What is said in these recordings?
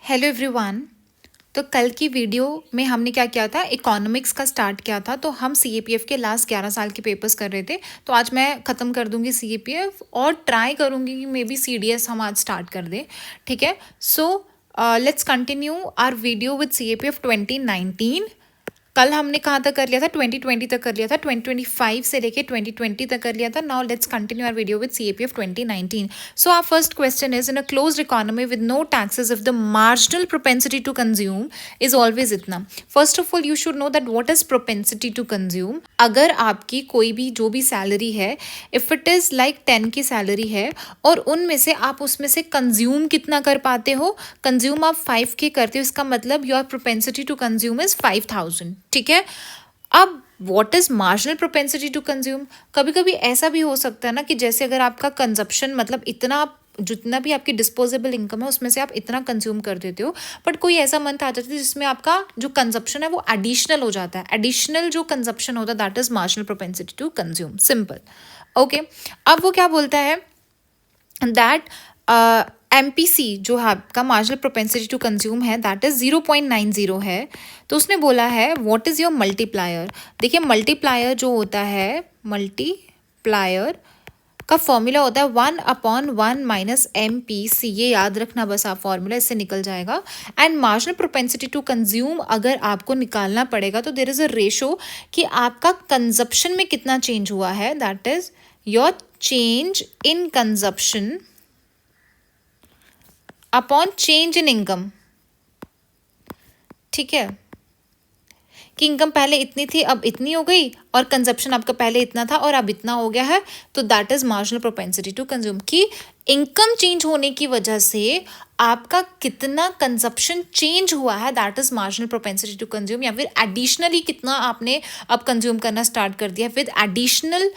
Hello everyone. तो कल की वीडियो में हमने क्या किया था, इकोनॉमिक्स का स्टार्ट किया था। तो हम सीएपीएफ के लास्ट 11 साल के पेपर्स कर रहे थे। तो आज मैं ख़त्म कर दूंगी सीएपीएफ और ट्राई करूंगी कि मे बी सीडीएस हम आज स्टार्ट कर दें। ठीक है, so let's continue our video with CAPF 2019। कल हमने कहाँ तक कर लिया था, 2020 तक कर लिया था, 2025 से लेके 2020 तक कर लिया था। Now let's continue our video with CAPF 2019. So our first question is, in a closed economy with no taxes if the marginal propensity to consume is always इतना। First of all you should know that what is propensity to consume. अगर आपकी कोई भी जो भी salary है, if it is like 10 की salary है और उनमें से आप उसमें से कंज्यूम कितना कर पाते हो, कंज्यूम आप 5 के करते हो, इसका मतलब your propensity to consume is 5000। ठीक है, अब what is marginal propensity to consume. कभी कभी ऐसा भी हो सकता है ना कि जैसे अगर आपका कंजप्शन मतलब इतना, जितना भी आपकी डिस्पोजेबल इनकम है उसमें से आप इतना कंज्यूम कर देते हो, बट कोई ऐसा मंथ आ जाता है जिसमें आपका जो कंजप्शन है वो एडिशनल हो जाता है। एडिशनल जो कंजप्शन होता है that is marginal propensity to consume. Simple. Okay, अब वो क्या बोलता है दैट MPC जो है आपका मार्जिनल प्रोपेंसिटी टू कंज्यूम है दैट इज 0.90 है। तो उसने बोला है व्हाट इज़ योर मल्टीप्लायर। देखिए मल्टीप्लायर जो होता है, मल्टीप्लायर का फॉर्मूला होता है 1/1 माइनस MPC। ये याद रखना बस आप, फॉर्मूला इससे निकल जाएगा। And marginal propensity to consume अगर आपको निकालना पड़ेगा तो देयर इज अ रेशो कि आपका कंजप्शन में कितना चेंज हुआ है, that is your change in consumption upon change in income. ठीक है, कि इनकम पहले इतनी थी अब इतनी हो गई और कंजप्शन आपका पहले इतना था और अब इतना हो गया है, तो that is marginal propensity to consume. कि इनकम चेंज होने की वजह से आपका कितना कंजप्शन चेंज हुआ है, that is marginal propensity to consume. या फिर एडिशनली कितना आपने अब कंज्यूम करना स्टार्ट कर दिया with additional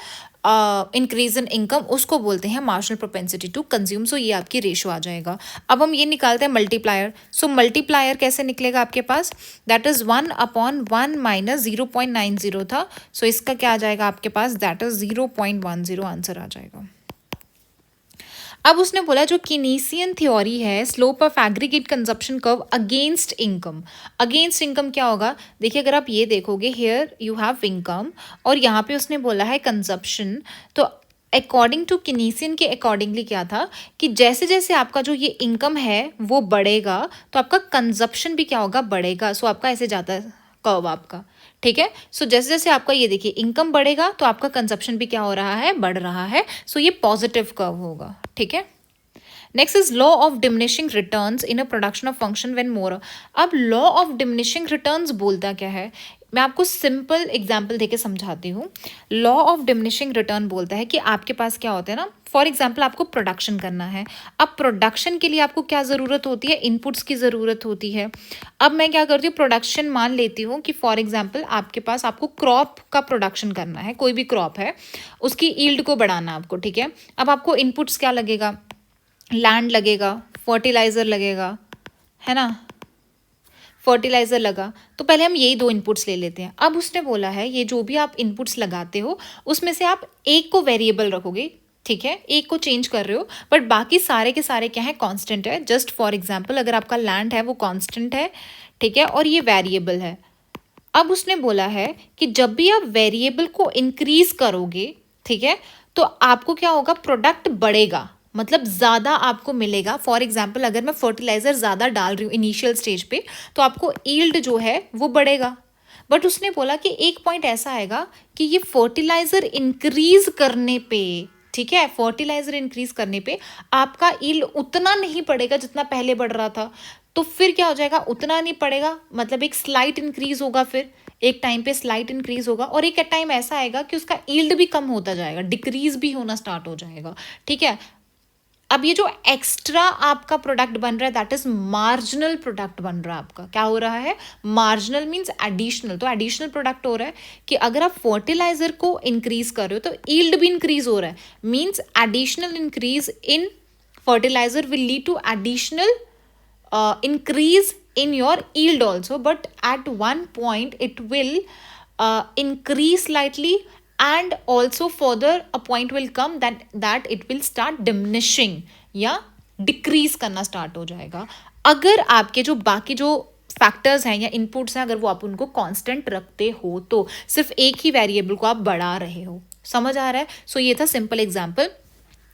increase in income, उसको बोलते हैं मार्जिनल प्रोपेंसिटी टू कंज्यूम। सो ये आपकी रेशो आ जाएगा। अब हम ये निकालते हैं मल्टीप्लायर। सो मल्टीप्लायर कैसे निकलेगा आपके पास, दैट इज 1/1 माइनस 0.90 था। सो इसका क्या आ जाएगा आपके पास, दैट इज 0.10 आंसर आ जाएगा। अब उसने बोला जो कीनेसियन थ्योरी है, slope of aggregate consumption curve against income. Against income क्या होगा, देखिए अगर आप ये देखोगे, हियर यू हैव इनकम और यहाँ पे उसने बोला है कंजप्शन। तो अकॉर्डिंग टू कीनेसियन के अकॉर्डिंगली क्या था कि जैसे जैसे आपका जो ये इनकम है वो बढ़ेगा तो आपका कंजप्शन भी क्या होगा, बढ़ेगा। सो आपका ऐसे जाता है कर्व आपका। ठीक है, सो जैसे जैसे आपका ये देखिए इनकम बढ़ेगा तो आपका कंजप्शन भी क्या हो रहा है, बढ़ रहा है। सो ये पॉजिटिव कर्व होगा। ठीक है, next is law of diminishing returns in a production of function when मोर। अब लॉ ऑफ डिमिनिशिंग रिटर्न्स बोलता क्या है, मैं आपको सिंपल एग्जाम्पल देके समझाती हूँ। लॉ ऑफ डिमिनिशिंग रिटर्न बोलता है कि आपके पास क्या होता है ना, फॉर एग्जाम्पल आपको प्रोडक्शन करना है। अब प्रोडक्शन के लिए आपको क्या ज़रूरत होती है, इनपुट्स की ज़रूरत होती है। अब मैं क्या करती हूँ, प्रोडक्शन मान लेती हूँ कि फॉर एग्जाम्पल आपके पास आपको क्रॉप का प्रोडक्शन करना है, कोई भी क्रॉप है उसकी ईल्ड को बढ़ाना आपको। ठीक है, अब आपको इनपुट्स क्या लगेगा, लैंड लगेगा, फर्टिलाइज़र लगेगा, है ना, फर्टिलाइज़र लगा। तो पहले हम यही दो इनपुट्स ले लेते हैं। अब उसने बोला है ये जो भी आप इनपुट्स लगाते हो उसमें से आप एक को वेरिएबल रखोगे। ठीक है, एक को चेंज कर रहे हो बट बाकी सारे के सारे क्या है, कांस्टेंट है। जस्ट फॉर एग्जांपल अगर आपका लैंड है वो कांस्टेंट है, ठीक है, और ये वेरिएबल है। अब उसने बोला है कि जब भी आप वेरिएबल को इंक्रीज करोगे, ठीक है, तो आपको क्या होगा, प्रोडक्ट बढ़ेगा, मतलब ज़्यादा आपको मिलेगा। फॉर एग्जाम्पल अगर मैं फर्टिलाइज़र ज़्यादा डाल रही हूँ इनिशियल स्टेज पे तो आपको ईल्ड जो है वो बढ़ेगा। बट उसने बोला कि एक पॉइंट ऐसा आएगा कि ये फर्टिलाइज़र इंक्रीज करने पे, ठीक है, फर्टिलाइज़र इंक्रीज करने पे आपका ईल्ड उतना नहीं बढ़ेगा जितना पहले बढ़ रहा था। तो फिर क्या हो जाएगा, उतना नहीं पड़ेगा, मतलब एक स्लाइट इंक्रीज होगा, फिर एक टाइम पे स्लाइट इंक्रीज होगा और एक टाइम ऐसा आएगा कि उसका ईल्ड भी कम होता जाएगा, डिक्रीज भी होना स्टार्ट हो जाएगा। ठीक है, अब ये जो एक्स्ट्रा आपका प्रोडक्ट बन रहा है दैट इज मार्जिनल प्रोडक्ट बन रहा है आपका। क्या हो रहा है, मार्जिनल मीन्स एडिशनल। तो एडिशनल प्रोडक्ट हो रहा है कि अगर आप फर्टिलाइजर को इंक्रीज कर रहे हो तो ईल्ड भी इंक्रीज हो रहा है, means additional increase in fertiliser will lead to additional increase in your yield also, but at one point it will increase slightly and also further a point will come that it will start diminishing या decrease करना start हो जाएगा। अगर आपके जो बाकी जो factors हैं या इनपुट्स हैं, अगर वो आप उनको कांस्टेंट रखते हो तो सिर्फ एक ही वेरिएबल को आप बढ़ा रहे हो। समझ आ रहा है? सो ये था सिंपल एग्जांपल।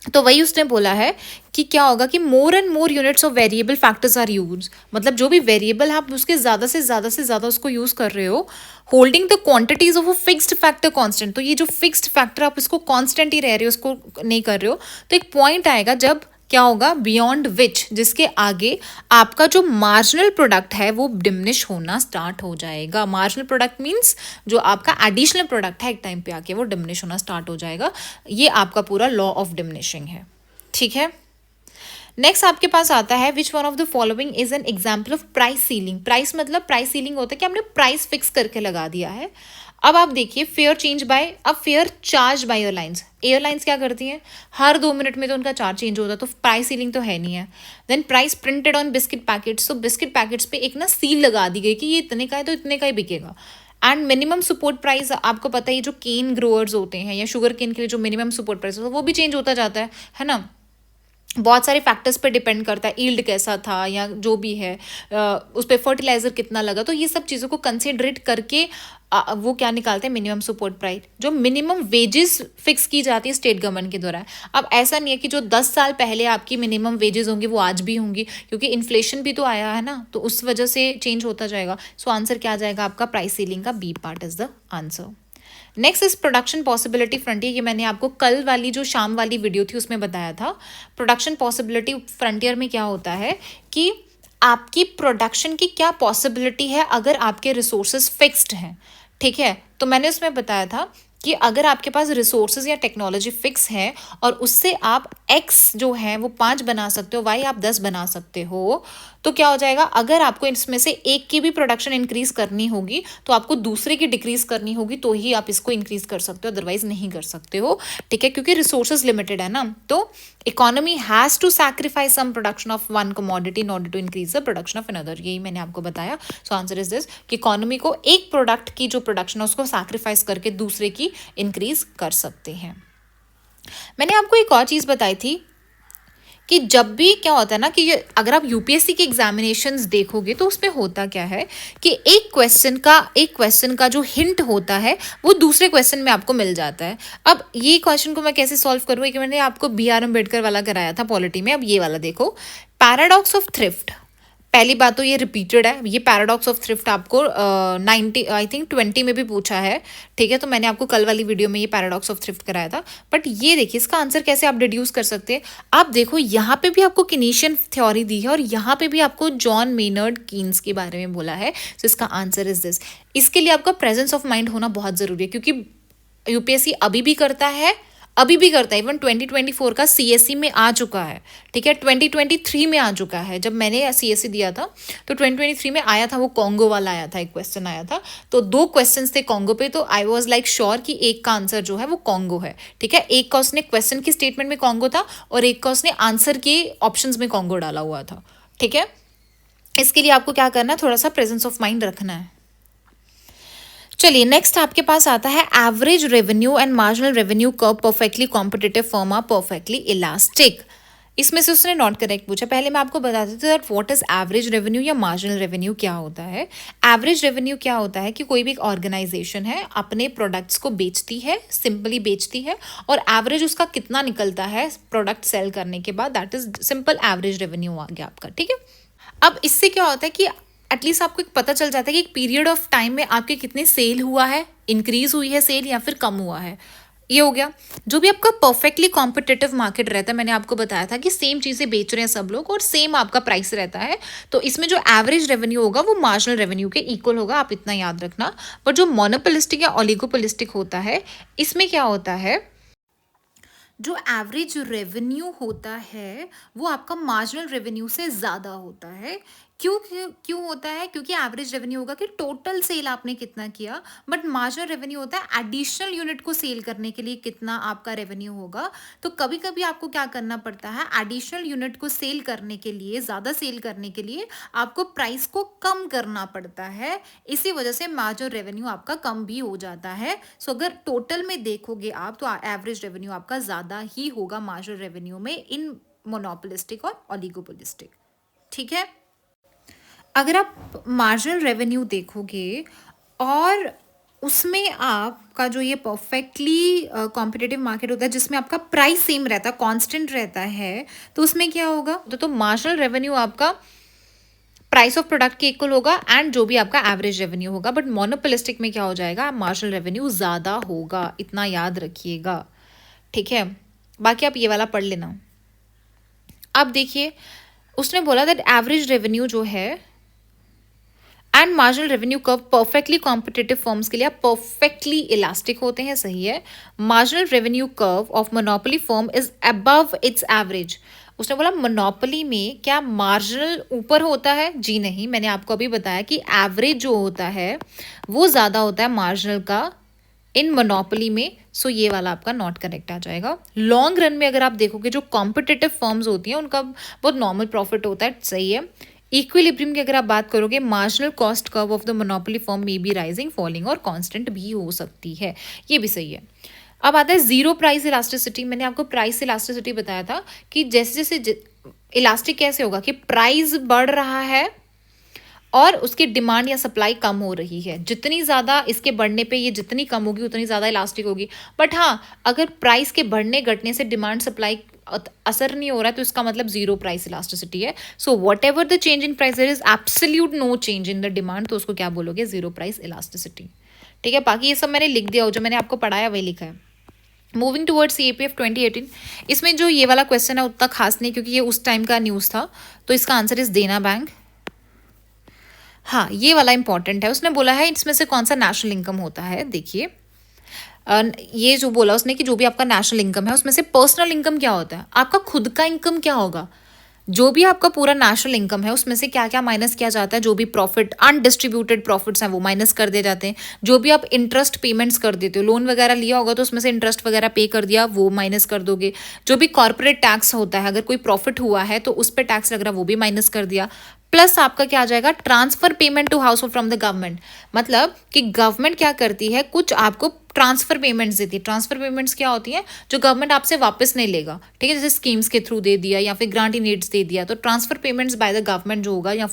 तो वही उसने बोला है कि क्या होगा कि more and more units of variable factors are use, मतलब जो भी वेरिएबल है आप उसके ज़्यादा उसको यूज कर रहे हो, holding the quantities of a fixed factor constant. तो ये जो फिक्स्ड फैक्टर आप इसको कांस्टेंट ही रह रहे हो, उसको नहीं कर रहे हो, तो एक पॉइंट आएगा जब क्या होगा, बियॉन्ड विच, जिसके आगे आपका जो मार्जिनल प्रोडक्ट है वो डिमिनिश होना स्टार्ट हो जाएगा। मार्जिनल प्रोडक्ट मीन्स जो आपका एडिशनल प्रोडक्ट है एक टाइम पे आके वो डिमिनिश होना स्टार्ट हो जाएगा। ये आपका पूरा लॉ ऑफ डिमिनिशिंग है। ठीक है। नेक्स्ट आपके पास आता है विच one of the following is an example of price ceiling. Price मतलब प्राइस सीलिंग होता है कि हमने प्राइस फिक्स करके लगा दिया है। अब आप देखिए फेयर चेंज बाय, अब fair charge by airlines. Airlines क्या करती हैं, हर 2 मिनट में तो उनका चार्ज चेंज होता है, तो प्राइस सीलिंग तो है नहीं है। Then price printed on biscuit packets, तो बिस्किट पैकेट्स पे एक ना सील लगा दी गई कि ये इतने का है तो इतने का ही बिकेगा। एंड मिनिमम सपोर्ट प्राइस, आपको पता है ये जो केन ग्रोअर्स होते हैं या शुगर केन के लिए जो मिनिमम सपोर्ट प्राइस होता है वो भी चेंज होता जाता है ना। बहुत सारे फैक्टर्स पे डिपेंड करता है, ईल्ड कैसा था या जो भी है, उस पर फर्टिलाइजर कितना लगा, तो ये सब चीज़ों को कंसिडरेट करके वो क्या निकालते हैं, मिनिमम सपोर्ट प्राइस। जो मिनिमम वेजेस फिक्स की जाती है स्टेट गवर्नमेंट के द्वारा। अब ऐसा नहीं है कि जो 10 साल पहले आपकी मिनिमम वेजेस होंगी वो आज भी होंगी, क्योंकि इन्फ्लेशन भी तो आया है ना, तो उस वजह से चेंज होता जाएगा। सो आंसर क्या आ जाएगा आपका, प्राइस सीलिंग का B part is the answer. Next is production possibility frontier. ये मैंने आपको कल वाली जो शाम वाली वीडियो थी उसमें बताया था। प्रोडक्शन पॉसिबिलिटी फ्रंटियर में क्या होता है कि आपकी प्रोडक्शन की क्या पॉसिबिलिटी है अगर आपके रिसोर्सेज फिक्स्ड हैं। ठीक है, तो मैंने उसमें बताया था कि अगर आपके पास रिसोर्सेज या टेक्नोलॉजी फिक्स है और उससे आप एक्स जो है वो 5 बना सकते हो, वाई आप 10 बना सकते हो, तो क्या हो जाएगा, अगर आपको इसमें से एक की भी प्रोडक्शन इंक्रीज करनी होगी तो आपको दूसरे की डिक्रीज करनी होगी, तो ही आप इसको इंक्रीज कर सकते हो, अदरवाइज नहीं कर सकते हो। ठीक है, क्योंकि रिसोर्सेज लिमिटेड है ना, तो economy has to sacrifice some production of one commodity in order to increase the production of another. यही मैंने आपको बताया। सो आंसर इज दिस कि इकोनॉमी को एक प्रोडक्ट की जो प्रोडक्शन है उसको सैक्रिफाइस करके दूसरे की इंक्रीज कर सकते हैं। मैंने आपको एक और चीज़ बताई थी कि जब भी क्या होता है ना कि अगर आप यूपीएससी के एग्जामिनेशंस देखोगे तो उसमें होता क्या है कि एक क्वेश्चन का जो हिंट होता है वो दूसरे क्वेश्चन में आपको मिल जाता है। अब ये क्वेश्चन को मैं कैसे सॉल्व करूँ, कि मैंने आपको बी आर अम्बेडकर वाला कराया था पॉलिटी में। अब ये वाला देखो, पैराडॉक्स ऑफ थ्रिफ्ट। पहली बात तो ये रिपीटेड है, ये पैराडॉक्स ऑफ थ्रिफ्ट आपको 90 आई थिंक 20 में भी पूछा है। ठीक है, तो मैंने आपको कल वाली वीडियो में ये पैराडॉक्स ऑफ थ्रिफ्ट कराया था। बट ये देखिए इसका आंसर कैसे आप डिड्यूस कर सकते हैं। आप देखो यहाँ पे भी आपको किनेशियन थ्योरी दी है और यहाँ पे भी आपको जॉन मेनर्ड कीन्स के बारे में बोला है। तो इसका आंसर इज दिस। इसके लिए आपका प्रेजेंस ऑफ माइंड होना बहुत ज़रूरी है, क्योंकि यूपीएससी अभी भी करता है, अभी भी करता है। इवन 2024 का सीएससी में आ चुका है। ठीक है, 2023 में आ चुका है। जब मैंने सीएससी दिया था तो 2023 में आया था, वो कॉन्गो वाला आया था, एक क्वेश्चन आया था। तो 2 क्वेश्चंस थे कॉन्गो पे, तो आई वाज लाइक श्योर कि एक का आंसर जो है वो कॉन्गो है। ठीक है, एक का उसने क्वेश्चन की स्टेटमेंट में कॉन्गो था और एक का उसने आंसर के ऑप्शन में कॉन्गो डाला हुआ था। ठीक है, इसके लिए आपको क्या करना है, थोड़ा सा प्रेजेंस ऑफ माइंड रखना है। चलिए नेक्स्ट आपके पास आता है average revenue and marginal revenue curve perfectly competitive firm are perfectly elastic. इसमें से उसने नॉट करेक्ट पूछा। पहले मैं आपको बता देती हूँ that what is average revenue या मार्जिनल रेवेन्यू क्या होता है। एवरेज रेवेन्यू क्या होता है कि कोई भी एक ऑर्गेनाइजेशन है अपने प्रोडक्ट्स को बेचती है, सिंपली बेचती है, और एवरेज उसका कितना निकलता है प्रोडक्ट सेल करने के बाद, that is simple average revenue आ गया आपका। ठीक है, अब इससे क्या होता है कि एटलीस्ट आपको एक पता चल जाता है कि एक पीरियड ऑफ टाइम में आपके कितने सेल हुआ है, इंक्रीज हुई है सेल या फिर कम हुआ है। ये हो गया। जो भी आपका परफेक्टली कॉम्पिटिटिव मार्केट रहता है, मैंने आपको बताया था कि सेम चीज़ें बेच रहे हैं सब लोग और सेम आपका प्राइस रहता है, तो इसमें जो एवरेज रेवेन्यू होगा वो मार्जिनल रेवेन्यू के इक्वल होगा, आप इतना याद रखना। पर जो मोनोपोलिस्टिक या ओलिगोपोलिस्टिक होता है, इसमें क्या होता है, जो एवरेज रेवेन्यू होता है वो आपका मार्जिनल रेवेन्यू से ज़्यादा होता है। क्यों क्यों क्यों होता है, क्योंकि एवरेज रेवेन्यू होगा कि टोटल सेल आपने कितना किया, बट मार्जिनल रेवेन्यू होता है एडिशनल यूनिट को सेल करने के लिए कितना आपका रेवेन्यू होगा। तो कभी कभी आपको क्या करना पड़ता है, एडिशनल यूनिट को सेल करने के लिए, ज़्यादा सेल करने के लिए आपको प्राइस को कम करना पड़ता है। इसी वजह से मार्जिनल रेवेन्यू आपका कम भी हो जाता है। सो अगर टोटल में देखोगे आप तो एवरेज रेवेन्यू आपका ज़्यादा ही होगा मार्जिनल रेवेन्यू में इन मोनोपोलिस्टिक और ओलिगोपोलिस्टिक। ठीक है, अगर आप मार्जिनल रेवेन्यू देखोगे और उसमें आपका जो ये परफेक्टली कॉम्पिटिटिव मार्केट होता है जिसमें आपका प्राइस सेम रहता है, कांस्टेंट रहता है, तो उसमें क्या होगा? तो मार्जिनल रेवेन्यू आपका प्राइस ऑफ प्रोडक्ट के इक्वल होगा एंड जो भी आपका एवरेज रेवेन्यू होगा। बट मोनोपोलिस्टिक में क्या हो जाएगा? मार्जिनल रेवेन्यू ज़्यादा होगा, इतना याद रखिएगा, ठीक है। बाकी आप ये वाला पढ़ लेना। अब देखिए, उसने बोला दैट एवरेज रेवेन्यू जो है and marginal revenue curve perfectly competitive firms के लिए परफेक्टली इलास्टिक होते हैं, सही है। Marginal revenue curve of monopoly firm is above it's average. उसने बोला मोनोपोली में क्या मार्जिनल ऊपर होता है? जी नहीं, मैंने आपको अभी बताया कि एवरेज जो होता है वो ज़्यादा होता है मार्जिनल का इन मोनोपोली में। सो ये वाला आपका नॉट करेक्ट आ जाएगा। लॉन्ग रन में अगर आप देखोगे जो कॉम्पिटिटिव फर्म्स होती हैं उनका बहुत नॉर्मल प्रॉफिट होता है, सही है। इक्विलिब्रियम की अगर आप बात करोगे, marginal cost curve of the monopoly firm may be rising, falling और कांस्टेंट भी हो सकती है, ये भी सही है। अब आता है जीरो प्राइस इलास्टिसिटी। मैंने आपको प्राइस इलास्टिसिटी बताया था कि जैसे जैसे इलास्टिक कैसे होगा कि प्राइस बढ़ रहा है और उसकी डिमांड या सप्लाई कम हो रही है, जितनी ज़्यादा इसके बढ़ने पे ये जितनी कम होगी उतनी ज़्यादा इलास्टिक होगी। बट हाँ, अगर प्राइस के बढ़ने घटने से डिमांड सप्लाई असर नहीं हो रहा है तो इसका मतलब जीरो प्राइस इलास्टिसिटी है। So whatever the change in price there is absolute no change in the demand, तो उसको क्या बोलोगे? जीरो प्राइस इलास्टिसिटी, ठीक है। बाकी ये सब मैंने लिख दिया हो, जो मैंने आपको पढ़ाया वही लिखा है। मूविंग टुवर्ड्स CAPF 2018, इसमें जो ये वाला क्वेश्चन है उतना खास नहीं क्योंकि ये उस टाइम का न्यूज़ था, तो इसका आंसर इज देना बैंक। हाँ, ये वाला इंपॉर्टेंट है। उसने बोला है इसमें से कौन सा नेशनल इनकम होता है। देखिए, ये जो बोला उसने कि जो भी आपका नेशनल इनकम है उसमें से पर्सनल इनकम क्या होता है? आपका खुद का इनकम क्या होगा? जो भी आपका पूरा नेशनल इनकम है उसमें से क्या क्या माइनस किया जाता है? जो भी प्रॉफिट अनडिस्ट्रीब्यूटेड प्रॉफिट्स हैं वो माइनस कर दिए जाते हैं। जो भी आप इंटरेस्ट पेमेंट्स कर देते हो, लोन वगैरह लिया होगा तो उसमें से इंटरेस्ट वगैरह पे कर दिया, वो माइनस कर दोगे। जो भी कॉर्पोरेट टैक्स होता है, अगर कोई प्रॉफिट हुआ है तो उस पर टैक्स लग रहा है, वो भी माइनस कर दिया। प्लस आपका क्या आ जाएगा? Transfer payment to household from the government. मतलब कि गवर्नमेंट क्या करती है, कुछ आपको ट्रांसफर पेमेंट्स देती है। ट्रांसफर पेमेंट्स क्या होती हैं? जो गवर्नमेंट आपसे वापस नहीं लेगा, ठीक है। जैसे स्कीम्स के थ्रू दे दिया या फिर ग्रांट इन एड्स दे दिया, तो transfer payments by the government जो होगा या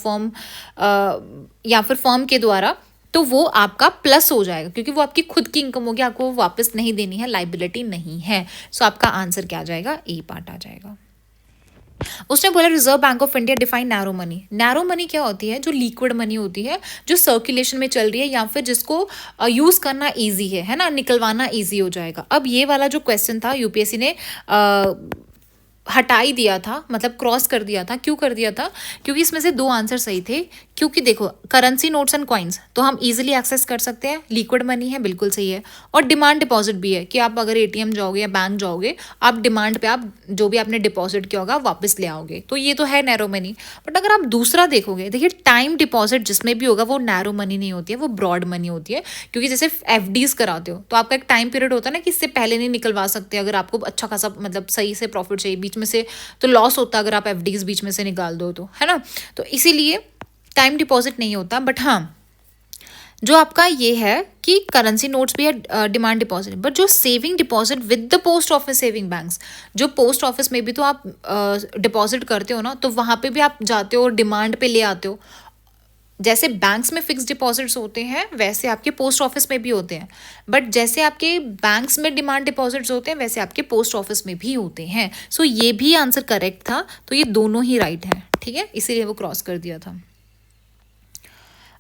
फिर फर्म के द्वारा, तो वो आपका प्लस हो जाएगा क्योंकि वो आपकी खुद की इनकम होगी, आपको वो वापस नहीं देनी है, लाइबिलिटी नहीं है। सो आपका आंसर क्या आ जाएगा? ए पार्ट आ जाएगा। उसने बोला reserve bank of India define narrow money. Narrow money क्या होती है? जो लिक्विड मनी होती है, जो सर्कुलेशन में चल रही है या फिर जिसको यूज करना इजी है ना, निकलवाना इजी हो जाएगा। अब ये वाला जो क्वेश्चन था यूपीएससी ने हटा ही दिया था, मतलब क्रॉस कर दिया था। क्यों कर दिया था? क्योंकि इसमें से दो आंसर सही थे। क्योंकि देखो, करेंसी नोट्स एंड कॉइन्स तो हम इजीली एक्सेस कर सकते हैं, लिक्विड मनी है, बिल्कुल सही है। और डिमांड डिपॉजिट भी है कि आप अगर एटीएम जाओगे या बैंक जाओगे, आप डिमांड पे आप जो भी आपने डिपॉजिट किया होगा वापस ले आओगे, तो ये तो है नैरो मनी। बट अगर आप दूसरा देखोगे, देखिए टाइम डिपॉजिट जिसमें भी होगा वो नैरो मनी नहीं होती है, वो ब्रॉड मनी होती है। क्योंकि जैसे FDs कराते हो तो आपका एक टाइम पीरियड होता है ना कि इससे पहले नहीं निकलवा सकते, अगर आपको अच्छा खासा मतलब सही से प्रॉफिट चाहिए, बीच में से तो लॉस होता है अगर आप FDs बीच में से निकाल दो तो, है ना। तो इसीलिए टाइम डिपॉजिट नहीं होता। बट हाँ, जो आपका ये है कि करेंसी नोट्स भी है, डिमांड डिपॉजिट। बट जो saving deposit with the post office saving banks, जो पोस्ट ऑफिस में भी तो आप डिपॉजिट करते हो ना, तो वहाँ पे भी आप जाते हो और डिमांड पे ले आते हो। जैसे बैंक्स में फिक्स डिपॉजिट्स होते हैं वैसे आपके पोस्ट ऑफिस में भी होते हैं। बट जैसे आपके बैंक्स में डिमांड डिपॉजिट्स होते हैं वैसे आपके पोस्ट ऑफिस में भी होते हैं। सो ये भी आंसर करेक्ट था, तो ये दोनों ही राइट हैं, ठीक है, इसीलिए वो क्रॉस कर दिया था।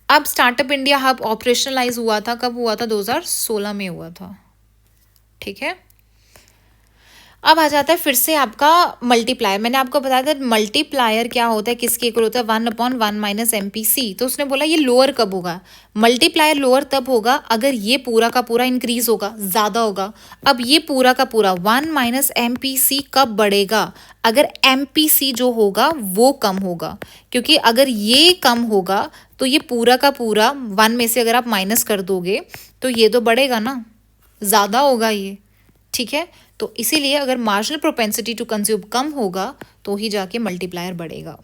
अब स्टार्टअप इंडिया हब ऑपरेशनलाइज हुआ था, कब हुआ था? 2016 में हुआ था, ठीक है। अब आ जाता है फिर से आपका मल्टीप्लायर। मैंने आपको बताया था मल्टीप्लायर क्या होता है, किसके इक्वल होता है? 1/1 - MPC। तो उसने बोला ये लोअर कब होगा? मल्टीप्लायर लोअर तब होगा अगर ये पूरा का पूरा इंक्रीज होगा, ज़्यादा होगा। अब ये पूरा का पूरा 1 - MPC कब बढ़ेगा? अगर MPC जो होगा वो कम होगा। क्योंकि अगर ये कम होगा तो ये पूरा का पूरा 1 में से अगर आप माइनस कर दोगे तो ये तो बढ़ेगा ना, ज़्यादा होगा ये, ठीक है। तो इसीलिए अगर मार्जिनल प्रोपेंसिटी टू कंज्यूम कम होगा तो ही जाके मल्टीप्लायर बढ़ेगा।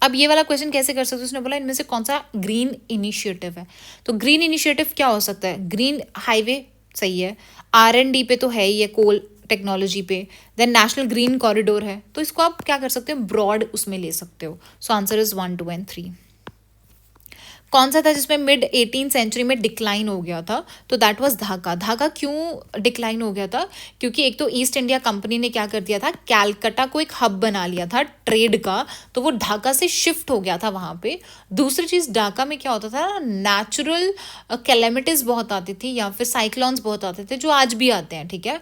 अब ये वाला क्वेश्चन कैसे कर सकते हो? उसने बोला इनमें से कौन सा ग्रीन इनिशिएटिव है। तो ग्रीन इनिशिएटिव क्या हो सकता है? ग्रीन हाईवे सही है, R&D पे तो है ही है, कोल टेक्नोलॉजी पे। देन नेशनल ग्रीन कॉरिडोर है, तो इसको आप क्या कर सकते हो? ब्रॉड उसमें ले सकते हो। सो आंसर इज 1, 2 एंड 3। कौन सा था जिसमें मिड 18 सेंचुरी में डिक्लाइन हो गया था? तो दैट वाज ढाका। ढाका क्यों डिक्लाइन हो गया था? क्योंकि एक तो ईस्ट इंडिया कंपनी ने क्या कर दिया था, कैलकटा को एक हब बना लिया था ट्रेड का, तो वो ढाका से शिफ्ट हो गया था वहाँ पे। दूसरी चीज़, ढाका में क्या होता था, नेचुरल कैलेमिटीज़ बहुत आती थी या फिर साइक्लोन्स बहुत आते थे, जो आज भी आते हैं, ठीक है,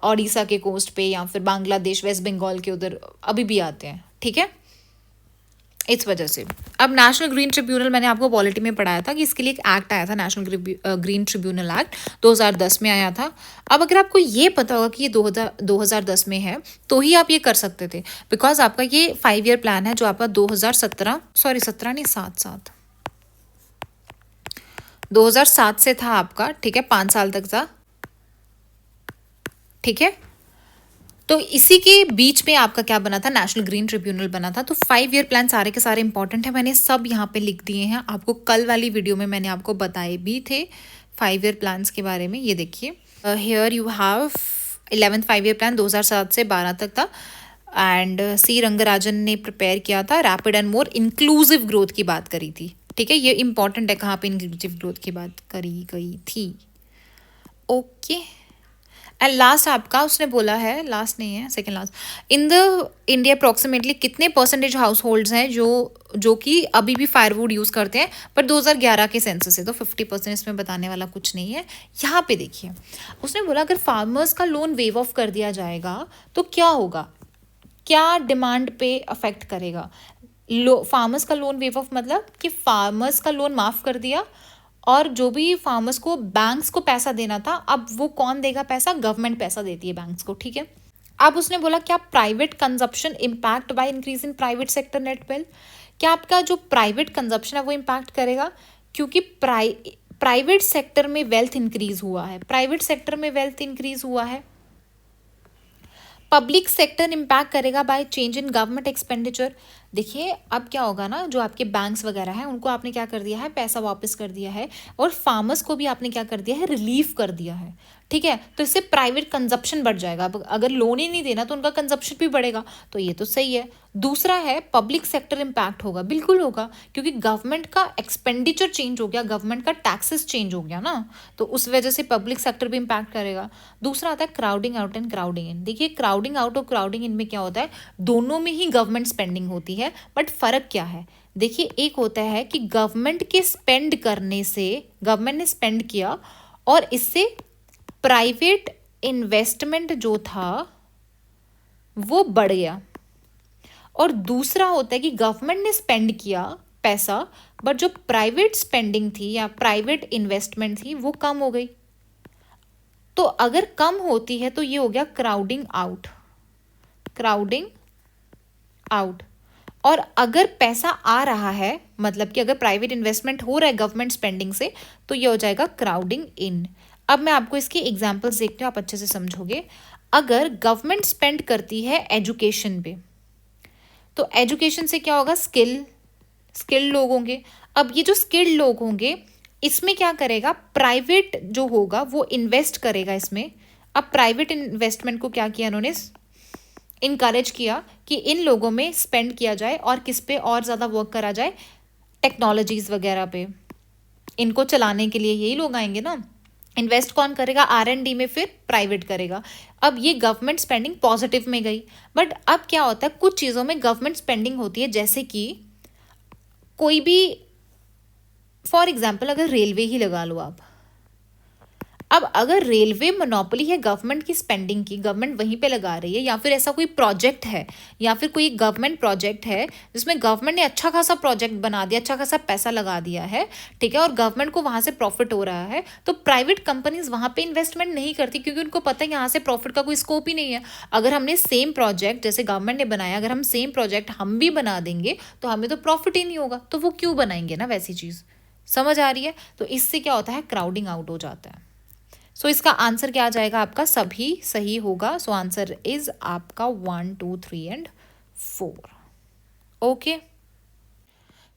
ओडिशा के कोस्ट पे या फिर बांग्लादेश वेस्ट बंगाल के उधर अभी भी आते हैं, ठीक है, इस वजह से। अब नेशनल ग्रीन ट्रिब्यूनल मैंने आपको पॉलिटी में पढ़ाया था कि इसके लिए एक एक्ट आया था, नेशनल ग्रीन ट्रिब्यूनल एक्ट 2010 में आया था। अब अगर आपको ये पता होगा कि ये 2010 में है तो ही आप ये कर सकते थे, बिकॉज आपका ये 5 ईयर प्लान है जो आपका 17 नहीं 2007 से था आपका, ठीक है, 5 साल तक था, ठीक है। तो इसी के बीच में आपका क्या बना था, नेशनल ग्रीन ट्रिब्यूनल बना था। तो 5 ईयर प्लान सारे के सारे इंपॉर्टेंट है, मैंने सब यहाँ पे लिख दिए हैं आपको। कल वाली वीडियो में मैंने आपको बताए भी थे 5 ईयर प्लान्स के बारे में। ये देखिए, here you have 11th 5 year plan 2007 से 12 तक था, एंड सी रंगराजन ने प्रिपेयर किया था। Rapid and more inclusive growth की बात करी थी, ठीक है, ये इंपॉर्टेंट है कहाँ पे इंक्लूसिव ग्रोथ की बात करी गई थी। ओके, एंड लास्ट आपका उसने बोला है, लास्ट नहीं है, second last, in the India approximately कितने परसेंटेज हाउस होल्ड्स हैं जो कि अभी भी फायरवुड यूज़ करते हैं, पर 2011 के सेंसस है, तो 50% इसमें बताने वाला कुछ नहीं है। यहाँ पे देखिए, उसने बोला अगर फार्मर्स का लोन वेव ऑफ कर दिया जाएगा तो क्या होगा, क्या डिमांड पे अफेक्ट करेगा। फार्मर्स का लोन वेव ऑफ मतलब कि फार्मर्स का लोन माफ़ कर दिया, और जो भी फार्मर्स को बैंक्स को पैसा देना था, अब वो कौन देगा पैसा, गवर्नमेंट पैसा देती है बैंक्स को, ठीक है। अब उसने बोला क्या private consumption impact by increase in private sector net wealth, क्या आपका जो प्राइवेट कंजप्शन है वो इम्पैक्ट करेगा, क्योंकि प्राइवेट सेक्टर में वेल्थ इंक्रीज हुआ है, प्राइवेट सेक्टर में वेल्थ इंक्रीज हुआ है। पब्लिक सेक्टर इम्पैक्ट करेगा by change in government expenditure. देखिए अब क्या होगा ना, जो आपके बैंक्स वगैरह हैं उनको आपने क्या कर दिया है, पैसा वापस कर दिया है, और फार्मर्स को भी आपने क्या कर दिया है, रिलीफ कर दिया है, ठीक है। तो इससे प्राइवेट कंजप्शन बढ़ जाएगा। अब अगर लोन ही नहीं देना तो उनका कंजप्शन भी बढ़ेगा, तो ये तो सही है। दूसरा है पब्लिक सेक्टर इम्पैक्ट होगा, बिल्कुल होगा, क्योंकि गवर्नमेंट का एक्सपेंडिचर चेंज हो गया, गवर्नमेंट का टैक्सेस चेंज हो गया ना, तो उस वजह से पब्लिक सेक्टर भी इम्पैक्ट करेगा। दूसरा आता है क्राउडिंग आउट एंड क्राउडिंग इन। देखिए क्राउडिंग आउट और क्राउडिंग इन में क्या होता है, दोनों में ही गवर्नमेंट स्पेंडिंग होती है, बट फर्क क्या है, देखिए एक होता है कि गवर्नमेंट के स्पेंड करने से, गवर्नमेंट ने स्पेंड किया और इससे प्राइवेट इन्वेस्टमेंट जो था वो बढ़ गया, और दूसरा होता है कि गवर्नमेंट ने स्पेंड किया पैसा, बट जो प्राइवेट स्पेंडिंग थी या प्राइवेट इन्वेस्टमेंट थी वो कम हो गई। तो अगर कम होती है तो ये हो गया क्राउडिंग आउट, क्राउडिंग आउट। और अगर पैसा आ रहा है, मतलब कि अगर प्राइवेट इन्वेस्टमेंट हो रहा है गवर्नमेंट स्पेंडिंग से, तो ये हो जाएगा क्राउडिंग इन। अब मैं आपको इसके एग्जांपल्स देखती हूँ, आप अच्छे से समझोगे। अगर गवर्नमेंट स्पेंड करती है एजुकेशन पे, तो एजुकेशन से क्या होगा, स्किल्ड लोग होंगे। अब ये जो स्किल्ड लोग होंगे इसमें क्या करेगा, प्राइवेट जो होगा वो इन्वेस्ट करेगा इसमें। अब प्राइवेट इन्वेस्टमेंट को क्या किया इन्होंने, इनकरेज किया कि इन लोगों में स्पेंड किया जाए और किस पे और ज़्यादा वर्क करा जाए, टेक्नोलॉजीज़ वगैरह पे। इनको चलाने के लिए यही लोग आएंगे ना। इन्वेस्ट कौन करेगा, R&D में फिर प्राइवेट करेगा। अब ये गवर्नमेंट स्पेंडिंग पॉजिटिव में गई। बट अब क्या होता है, कुछ चीज़ों में गवर्नमेंट स्पेंडिंग होती है, जैसे कि कोई भी, फॉर एग्जाम्पल अगर रेलवे ही लगा लो आप, अब अगर रेलवे मोनोपोली है गवर्नमेंट की स्पेंडिंग की, गवर्नमेंट वहीं पे लगा रही है, या फिर ऐसा कोई प्रोजेक्ट है, या फिर कोई गवर्नमेंट प्रोजेक्ट है जिसमें गवर्नमेंट ने अच्छा खासा प्रोजेक्ट बना दिया, अच्छा खासा पैसा लगा दिया है, ठीक है, और गवर्नमेंट को वहाँ से प्रॉफिट हो रहा है, तो प्राइवेट कंपनीज वहाँ पे इन्वेस्टमेंट नहीं करती, क्योंकि उनको पता है यहाँ से प्रॉफिट का कोई स्कोप ही नहीं है। अगर हमने सेम प्रोजेक्ट जैसे गवर्नमेंट ने बनाया, अगर हम सेम प्रोजेक्ट हम भी बना देंगे तो हमें तो प्रॉफिट ही नहीं होगा, तो वो क्यों बनाएंगे ना वैसी चीज़। समझ आ रही है। तो इससे क्या होता है, क्राउडिंग आउट हो जाता है। सो इसका आंसर क्या आ जाएगा आपका, सभी सही होगा। सो आंसर इज आपका 1 2 3 एंड 4। ओके,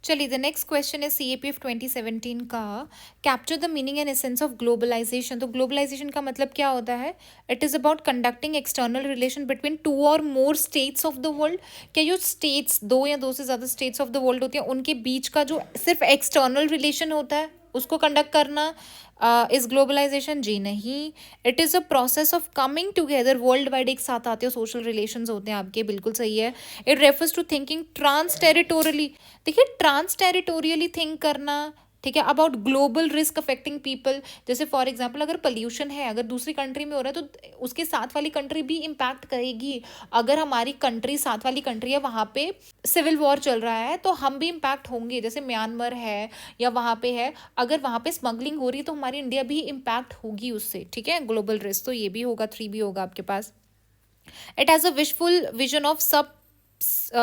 चलिए, द नेक्स्ट क्वेश्चन है CAPF 2017 का, capture the meaning and essence of globalization. तो ग्लोबलाइजेशन का मतलब क्या होता है? It is about conducting external relation between two और more states of the world. क्या जो स्टेट्स, दो या दो से ज़्यादा स्टेट्स ऑफ द वर्ल्ड होती हैं, उनके बीच का जो सिर्फ एक्सटर्नल रिलेशन होता है उसको कंडक्ट करना इज ग्लोबलाइजेशन? जी नहीं। It is a process of coming together, worldwide एक साथ आते हो, सोशल रिलेशंस होते हैं आपके, बिल्कुल सही है। It refers to thinking trans territorially. देखिए, ट्रांस टेरिटोरियली थिंक करना, ठीक है, about global risk affecting people. जैसे फॉर एग्जाम्पल अगर पोल्यूशन है, अगर दूसरी कंट्री में हो रहा है तो उसके साथ वाली कंट्री भी इम्पैक्ट करेगी। अगर हमारी कंट्री, साथ वाली कंट्री है, वहाँ पे सिविल वॉर चल रहा है तो हम भी इम्पैक्ट होंगे। जैसे म्यांमार है या वहाँ पे है, अगर वहाँ पे स्मगलिंग हो रही है तो हमारी इंडिया भी इम्पैक्ट होगी उससे, ठीक है। ग्लोबल रिस्क तो ये भी होगा, 3 भी होगा आपके पास। It has a wishful vision of सब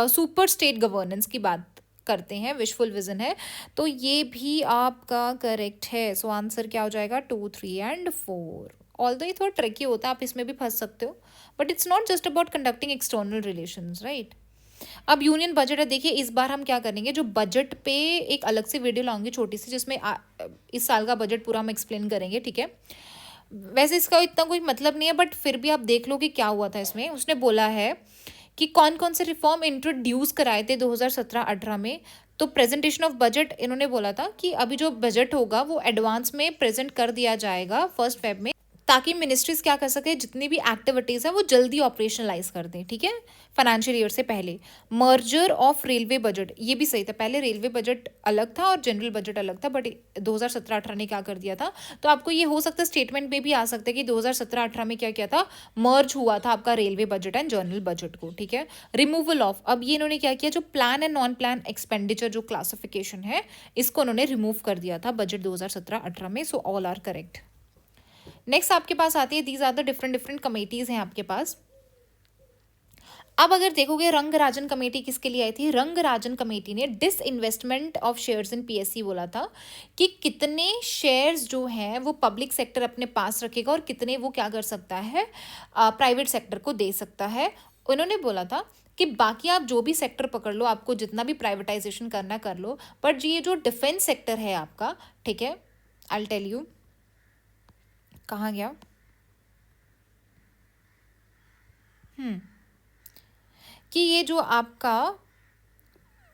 सुपर स्टेट गवर्नेंस की बात करते हैं, विशफुल विजन है, तो ये भी आपका करेक्ट है। सो आंसर क्या हो जाएगा? 2, 3 एंड 4। ऑल्दो ये थोड़ा ट्रिकी होता है, आप इसमें भी फंस सकते हो, but it's not just about conducting external relations, right. अब यूनियन बजट है, देखिए इस बार हम क्या करेंगे, जो बजट पे एक अलग से वीडियो लाऊंगी छोटी सी, जिसमें इस साल का बजट पूरा हम एक्सप्लेन करेंगे, ठीक है। वैसे इसका इतना कोई मतलब नहीं है, बट फिर भी आप देख लो कि क्या हुआ था इसमें। उसने बोला है कि कौन कौन से रिफॉर्म इंट्रोड्यूस कराए थे 2017-18 में। तो प्रेजेंटेशन ऑफ बजट इन्होंने बोला था कि अभी जो बजट होगा वो एडवांस में प्रेजेंट कर दिया जाएगा 1 फेब में, ताकि मिनिस्ट्रीज क्या कर सके, जितनी भी एक्टिविटीज़ हैं वो जल्दी ऑपरेशनलाइज कर दें, ठीक है, फाइनेंशियल ईयर से पहले। मर्जर ऑफ रेलवे बजट, ये भी सही था, पहले रेलवे बजट अलग था और जनरल बजट अलग था, बट 2017-18 ने क्या कर दिया था। तो आपको ये हो सकता है स्टेटमेंट में भी आ सकता है कि 2017-18 में क्या किया था, मर्ज हुआ था आपका railway budget and general budget को, ठीक है। रिमूवल ऑफ, अब ये इन्होंने क्या किया, जो plan and non plan expenditure जो क्लासिफिकेशन है, इसको उन्होंने रिमूव कर दिया था बजट 2017-18 में। So all are correct. Next आपके पास आती है, these are the different different committees हैं आपके पास। अब अगर देखोगे, रंगराजन कमेटी किसके लिए आई थी? रंगराजन कमेटी ने disinvestment of shares in PSC बोला था कि कितने शेयर्स जो हैं वो पब्लिक सेक्टर अपने पास रखेगा और कितने वो क्या कर सकता है, प्राइवेट सेक्टर को दे सकता है। उन्होंने बोला था कि बाकी आप जो भी सेक्टर पकड़ लो, आपको जितना भी प्राइवेटाइजेशन करना कर लो, बट ये जो डिफेंस सेक्टर है आपका, ठीक है, आई विल टेल यू कहाँ गया। कि ये जो आपका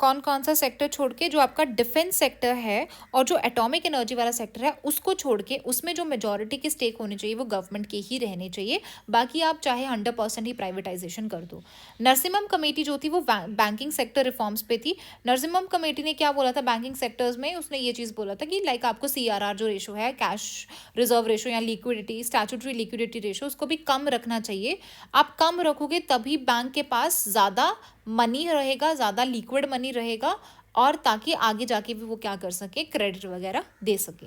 कौन कौन सा सेक्टर छोड़ के, जो आपका डिफेंस सेक्टर है और जो एटॉमिक एनर्जी वाला सेक्टर है उसको छोड़ के, उसमें जो मेजॉरिटी के स्टेक होने चाहिए वो गवर्नमेंट के ही रहने चाहिए। बाकी आप चाहे 100% ही प्राइवेटाइजेशन कर दो। नरसिम्हम कमेटी जो थी वो बैंकिंग सेक्टर रिफॉर्म्स पे थी। नरसिम्हम कमेटी ने क्या बोला था बैंकिंग सेक्टर्स में? उसने ये चीज़ बोला था कि लाइक आपको CRR जो रेशो है, कैश रिजर्व रेशो या लिक्विडिटी, स्टैट्यूटरी लिक्विडिटी रेशो, उसको भी कम रखना चाहिए। आप कम रखोगे तभी बैंक के पास ज़्यादा मनी रहेगा, ज़्यादा लिक्विड मनी रहेगा, और ताकि आगे जाके भी वो क्या कर सके, क्रेडिट वगैरह दे सके।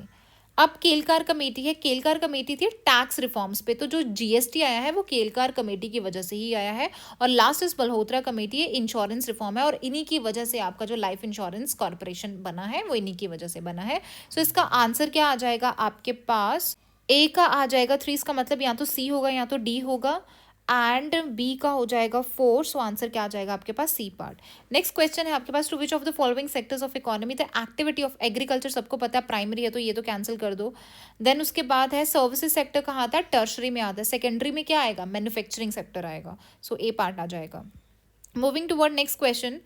अब केलकार कमेटी है, केलकार कमेटी थी टैक्स रिफॉर्म्स पे, तो जो GST आया है वो केलकार कमेटी की वजह से ही आया है। और लास्ट इस मल्होत्रा कमेटी है, इंश्योरेंस रिफॉर्म है, और इन्हीं की वजह से आपका जो लाइफ इंश्योरेंस कॉर्पोरेशन बना है वो इन्हीं की वजह से बना है। सो इसका आंसर क्या आ जाएगा आपके पास? A का आ जाएगा 3, इसका मतलब या तो C होगा या तो D होगा, एंड B का हो जाएगा 4। सो आंसर क्या आ जाएगा आपके पास? C part. नेक्स्ट क्वेश्चन है आपके पास, to which of the following sectors of economy the activity of agriculture, सबको पता है प्राइमरी है तो ये तो कैंसिल कर दो। देन उसके बाद है सर्विसेज सेक्टर, कहाँ आता है? टर्शरी में आता है। सेकेंडरी में क्या आएगा? मैन्युफैक्चरिंग सेक्टर आएगा। सो A पार्ट आ जाएगा। मूविंग टूवर्ड नेक्स्ट क्वेश्चन,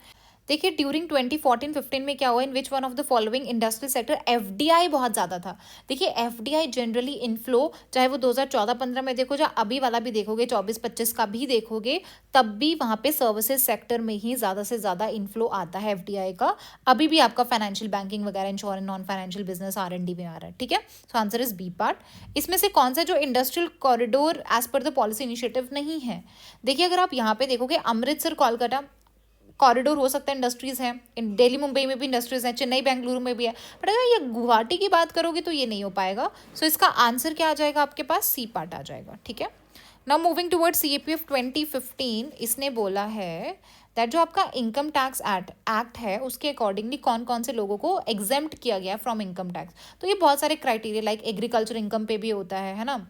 देखिए ड्यूरिंग 2014-15 में क्या हुआ, in which one of the following industrial sector FDI बहुत ज़्यादा था। देखिए FDI जनरली इनफ्लो, चाहे वो 2014-15 में देखो, या अभी वाला भी देखोगे, 24-25 का भी देखोगे, तब भी वहाँ पे सर्विसेज सेक्टर में ही ज़्यादा से ज़्यादा इनफ्लो आता है FDI का। अभी भी आपका फाइनेंशियल बैंकिंग वगैरह, insurance, non financial business, R&D में आ रहा है, ठीक है। So answer is B part. इसमें से कौन सा जो industrial corridor as per the policy initiative नहीं है? देखिए अगर आप यहाँ पे देखोगे, अमृतसर कोलकाता कॉरिडोर हो सकता है, इंडस्ट्रीज़ हैं, इन दिल्ली मुंबई में भी इंडस्ट्रीज़ हैं, चेन्नई बेंगलुरु में भी है, बट अगर ये गुवाहाटी की बात करोगे तो ये नहीं हो पाएगा। सो इसका आंसर क्या आ जाएगा आपके पास? C पार्ट आ जाएगा, ठीक है। नाउ मूविंग टुवर्ड CAPF 2015, इसने बोला है दैट जो आपका इनकम टैक्स एक्ट है उसके अकॉर्डिंगली कौन कौन से लोगों को एग्जेम्प्ट किया गया फ्रॉम इनकम टैक्स। तो ये बहुत सारे क्राइटेरिया, लाइक एग्रीकल्चर इनकम पे भी होता है ना,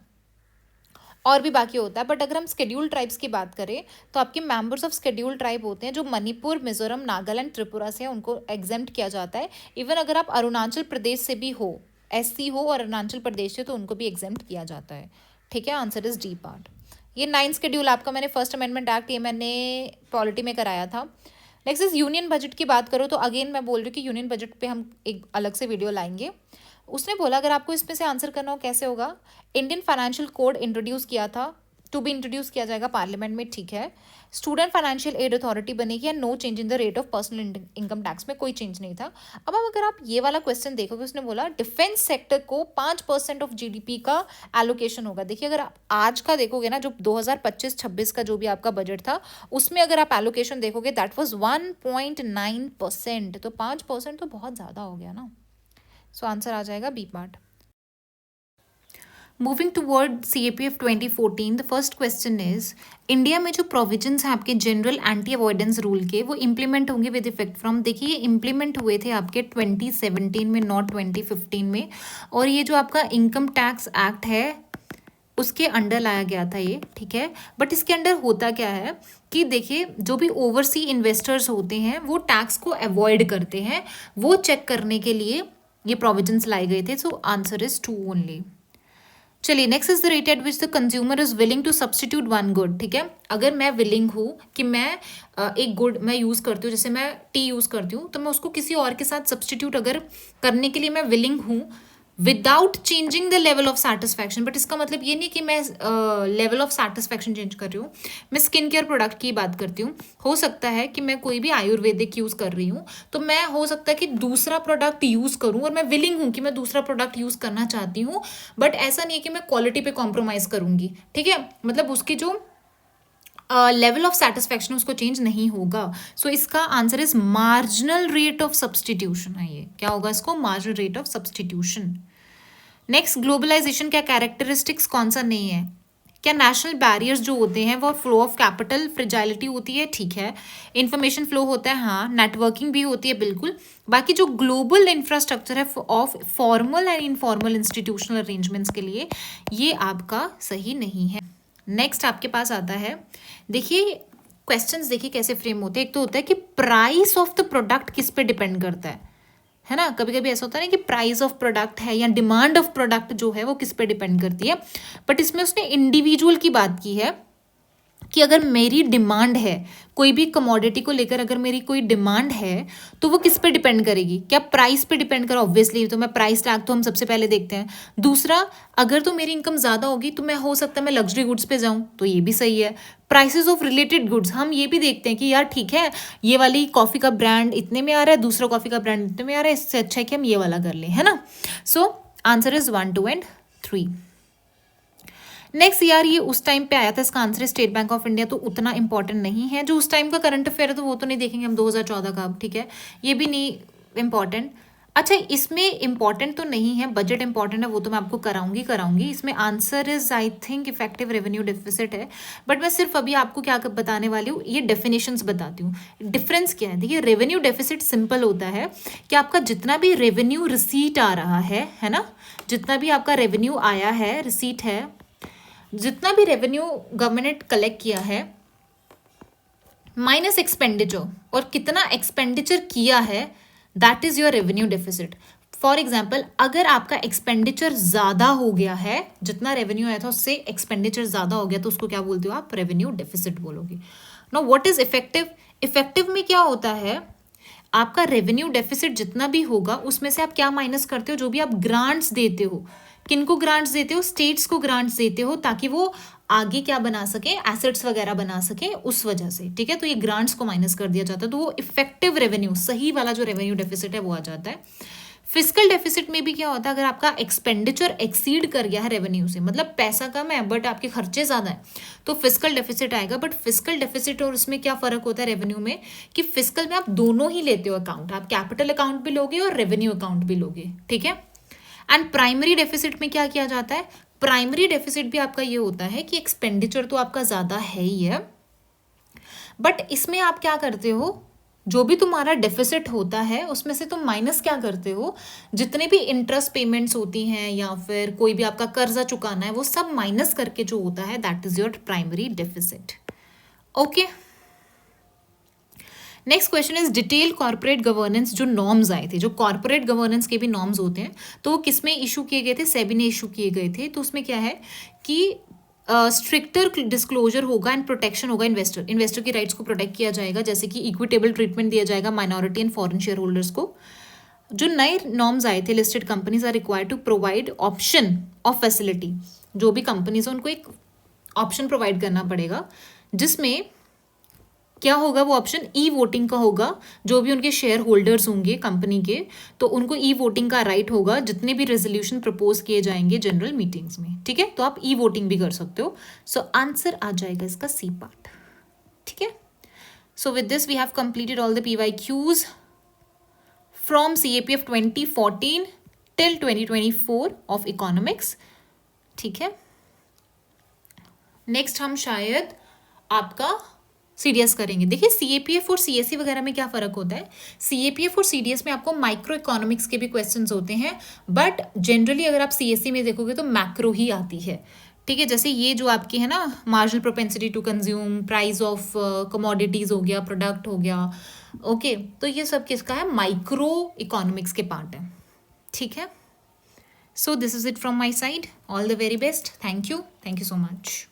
और भी बाकी होता है। बट अगर हम स्केड्यूल ट्राइब्स की बात करें तो आपके मेंबर्स ऑफ स्केड्यूल ट्राइब होते हैं जो मणिपुर, मिजोरम, नागालैंड, त्रिपुरा से, उनको एग्जेम्प्ट किया जाता है। इवन अगर आप अरुणाचल प्रदेश से भी हो, एससी हो और अरुणाचल प्रदेश से, तो उनको भी एग्जेम्प्ट किया जाता है। ठीक है, आंसर इज डी पार्ट। ये 9 शेड्यूल आपका, मैंने फर्स्ट अमेंडमेंट एक्ट, ये मैंने पॉलिटी में कराया था। नेक्स्ट इज यूनियन बजट की बात करो तो अगेन मैं बोल रही हूँ कि यूनियन बजट पे हम एक अलग से वीडियो लाएंगे। उसने बोला अगर आपको इसमें से आंसर करना हो कैसे होगा, इंडियन फाइनेंशियल कोड इंट्रोड्यूस किया था, टू बी इंट्रोड्यूस किया जाएगा पार्लियामेंट में, ठीक है। स्टूडेंट फाइनेंशियल एड अथॉरिटी बनेगी and no change in the rate of personal income tax, में कोई चेंज नहीं था। अब अगर आप ये वाला क्वेश्चन देखोगे, उसने बोला डिफेंस सेक्टर को 5% ऑफ जीडीपी का एलोकेशन होगा। देखिए अगर आप आज का देखोगे ना, जो 2025-26 का जो भी आपका बजट था, उसमें अगर आप एलोकेशन देखोगे दैट वाज 1.9%, तो 5% तो बहुत ज़्यादा हो गया ना। सो आंसर आ जाएगा B part. Moving toward CAPF 2014, the first question is, India में जो प्रोविजंस हैं आपके जनरल एंटी अवॉइडेंस रूल के, वो इम्प्लीमेंट होंगे विद इफेक्ट फ्रॉम, देखिए ये इम्प्लीमेंट हुए थे आपके 2017 में, नॉट 2015 में। और ये जो आपका इनकम टैक्स एक्ट है उसके अंडर लाया गया था ये, ठीक है। बट इसके अंडर होता क्या है कि देखिए जो भी ओवरसी इन्वेस्टर्स होते हैं वो टैक्स को अवॉइड करते हैं, वो चेक करने के लिए ये प्रोविजंस लाए गए थे। So answer is 2 only. चलिए next is the rate at which the consumer is willing to substitute one good, ठीक है। अगर मैं विलिंग हूँ कि मैं एक गुड मैं यूज़ करती हूँ, जैसे मैं टी यूज़ करती हूँ, तो मैं उसको किसी और के साथ सब्सटीट्यूट अगर करने के लिए मैं विलिंग हूँ without changing the level of satisfaction. But इसका मतलब ये नहीं कि मैं लेवल ऑफ सेटिस्फैक्शन चेंज कर रही हूँ। मैं स्किन केयर प्रोडक्ट की बात करती हूँ, हो सकता है कि मैं कोई भी आयुर्वेदिक यूज़ कर रही हूँ, तो मैं हो सकता है कि दूसरा प्रोडक्ट यूज़ करूँ, और मैं विलिंग हूँ कि मैं दूसरा प्रोडक्ट यूज़ करना चाहती हूँ, बट ऐसा नहीं है कि मैं क्वालिटी पे कॉम्प्रोमाइज़ करूँगी, ठीक है। मतलब उसकी जो लेवल ऑफ सेटिस्फैक्शन उसको चेंज नहीं होगा। सो इसका answer is marginal rate of substitution है। ये क्या होगा, इसको marginal rate of substitution. Next, globalisation का कैरेक्टरिस्टिक्स कौन सा नहीं है? क्या नेशनल बैरियर्स जो होते हैं वो फ्लो ऑफ कैपिटल, फ्रिजाइलिटी होती है, ठीक है। इंफॉर्मेशन फ्लो होता है, हाँ। नेटवर्किंग भी होती है, बिल्कुल। बाकी जो ग्लोबल इंफ्रास्ट्रक्चर है of formal and informal institutional arrangements के लिए, ये आपका सही नहीं है। नेक्स्ट आपके पास आता है, देखिए क्वेश्चंस देखिए कैसे फ्रेम होते हैं। एक तो होता है कि प्राइस ऑफ द प्रोडक्ट किस पे डिपेंड करता है ना। कभी कभी ऐसा होता है ना कि प्राइस ऑफ प्रोडक्ट है या डिमांड ऑफ प्रोडक्ट जो है वो किस पे डिपेंड करती है। बट इसमें उसने इंडिविजुअल की बात की है कि अगर मेरी डिमांड है, कोई भी कमोडिटी को लेकर अगर मेरी कोई डिमांड है, तो वो किस पे डिपेंड करेगी? क्या प्राइस पे डिपेंड करे? ऑब्वियसली, तो मैं प्राइस टैग तो हम सबसे पहले देखते हैं। दूसरा, अगर तो मेरी इनकम ज़्यादा होगी तो मैं हो सकता है मैं लग्जरी गुड्स पे जाऊँ, तो ये भी सही है। प्राइसेस ऑफ रिलेटेड गुड्स हम ये भी देखते हैं कि यार ठीक है, ये वाली कॉफ़ी का ब्रांड इतने में आ रहा है, दूसरा कॉफ़ी का ब्रांड इतने में आ रहा है, इससे अच्छा है कि हम ये वाला कर लें, है ना। सो आंसर इज 1, 2 एंड 3। नेक्स्ट यार, ये उस टाइम पे आया था, इसका आंसर है स्टेट बैंक ऑफ इंडिया, तो उतना इंपॉर्टेंट नहीं है। जो उस टाइम का करंट अफेयर है तो वो तो नहीं देखेंगे हम, 2014 का, ठीक है, ये भी नहीं इम्पॉर्टेंट। अच्छा, इसमें इंपॉर्टेंट तो नहीं है, बजट इंपॉर्टेंट है, वो तो मैं आपको कराऊंगी। इसमें answer is I think effective revenue deficit है। बट मैं सिर्फ अभी आपको क्या बताने वाली हूँ, ये डेफिनेशंस बताती हूँ। डिफरेंस क्या है, देखिए रेवेन्यू डेफिसिट सिंपल होता है कि आपका जितना भी रेवेन्यू रिसीट आ रहा है ना, जितना भी आपका रेवेन्यू आया है, रिसीट है, जितना भी रेवेन्यू गवर्नमेंट ने कलेक्ट किया है माइनस एक्सपेंडिचर, और कितना एक्सपेंडिचर किया है, that is your revenue deficit. For example, अगर आपका एक्सपेंडिचर ज़्यादा हो गया है, जितना रेवेन्यू आया था उससे एक्सपेंडिचर ज़्यादा हो गया, तो उसको क्या बोलते हो आप? रेवेन्यू डेफिसिट बोलोगे। No, what is effective? Effective में क्या होता है, आपका रेवेन्यू डेफिसिट जितना भी होगा उसमें से आप क्या माइनस करते हो? जो भी आप ग्रांट्स देते हो, किनको ग्रांट्स देते हो? स्टेट्स को ग्रांट्स देते हो, ताकि वो आगे क्या बना सके, एसेट्स वगैरह बना सके, उस वजह से, ठीक है। तो ये ग्रांट्स को माइनस कर दिया जाता है, तो वो इफेक्टिव रेवेन्यू, सही वाला जो रेवेन्यू डेफिसिट है वो आ जाता है। फिजिकल डेफिसिट में भी क्या होता है, अगर आपका एक्सपेंडिचर एक्सीड कर गया है रेवेन्यू से, मतलब पैसा कम है बट आपके खर्चे ज़्यादा है, तो फिजिकल डेफिसिट आएगा। बट फिजिकल डेफिसिट और उसमें क्या फ़र्क होता है रेवेन्यू में, कि फिजिकल में आप दोनों ही लेते हो अकाउंट, आप कैपिटल अकाउंट भी लोगे और रेवेन्यू अकाउंट भी लोगे, ठीक है। एंड प्राइमरी डेफिसिट में क्या किया जाता है, प्राइमरी डेफिसिट भी आपका ये होता है कि एक्सपेंडिचर तो आपका ज़्यादा है ही है, बट इसमें आप क्या करते हो, जो भी तुम्हारा डेफिसिट होता है उसमें से तुम माइनस क्या करते हो, जितने भी इंटरेस्ट पेमेंट्स होती हैं या फिर कोई भी आपका कर्जा चुकाना है वो सब माइनस करके जो होता है that is your primary deficit. Okay, next question is detail corporate governance. जो नॉर्म्स आए थे, जो कॉर्पोरेट गवर्नेंस के भी नॉर्म्स होते हैं, तो वो किस में इशू किए गए थे, सेबी ने इशू किए गए थे। तो उसमें क्या है कि स्ट्रिक्टर डिस्क्लोजर होगा एंड प्रोटेक्शन होगा इन्वेस्टर की राइट्स को प्रोटेक्ट किया जाएगा, जैसे कि इक्विटेबल ट्रीटमेंट दिया जाएगा minority and foreign shareholders को। जो नए नॉर्म्स आए थे, listed companies are required to provide option of facility. जो भी कंपनीज है उनको एक ऑप्शन प्रोवाइड करना पड़ेगा, जिसमें क्या होगा, वो ऑप्शन ई वोटिंग का होगा। जो भी उनके शेयर होल्डर्स होंगे कंपनी के, तो उनको ई वोटिंग का राइट होगा जितने भी रेजोल्यूशन प्रपोज किए जाएंगे जनरल मीटिंग्स में। ठीक है, तो आप ई वोटिंग भी कर सकते हो। सो आंसर आ जाएगा इसका सी पार्ट। ठीक है, so with this we have completed all the PYQs from CAPF 2014 till 2024 of economics. ठीक है, नेक्स्ट हम शायद आपका CDS करेंगे। देखिए CAPF और CSE वगैरह में क्या फ़र्क होता है। CAPF और CDS में आपको माइक्रो इकोनॉमिक्स के भी क्वेश्चंस होते हैं, बट जनरली अगर आप CSE में देखोगे तो मैक्रो ही आती है। ठीक है, जैसे ये जो आपकी है ना, marginal propensity to consume, price of commodities हो गया, प्रोडक्ट हो गया। ओके, तो ये सब किसका है, माइक्रो इकोनॉमिक्स के पार्ट है। ठीक है, so this is it from my side. All the very best. Thank you so much.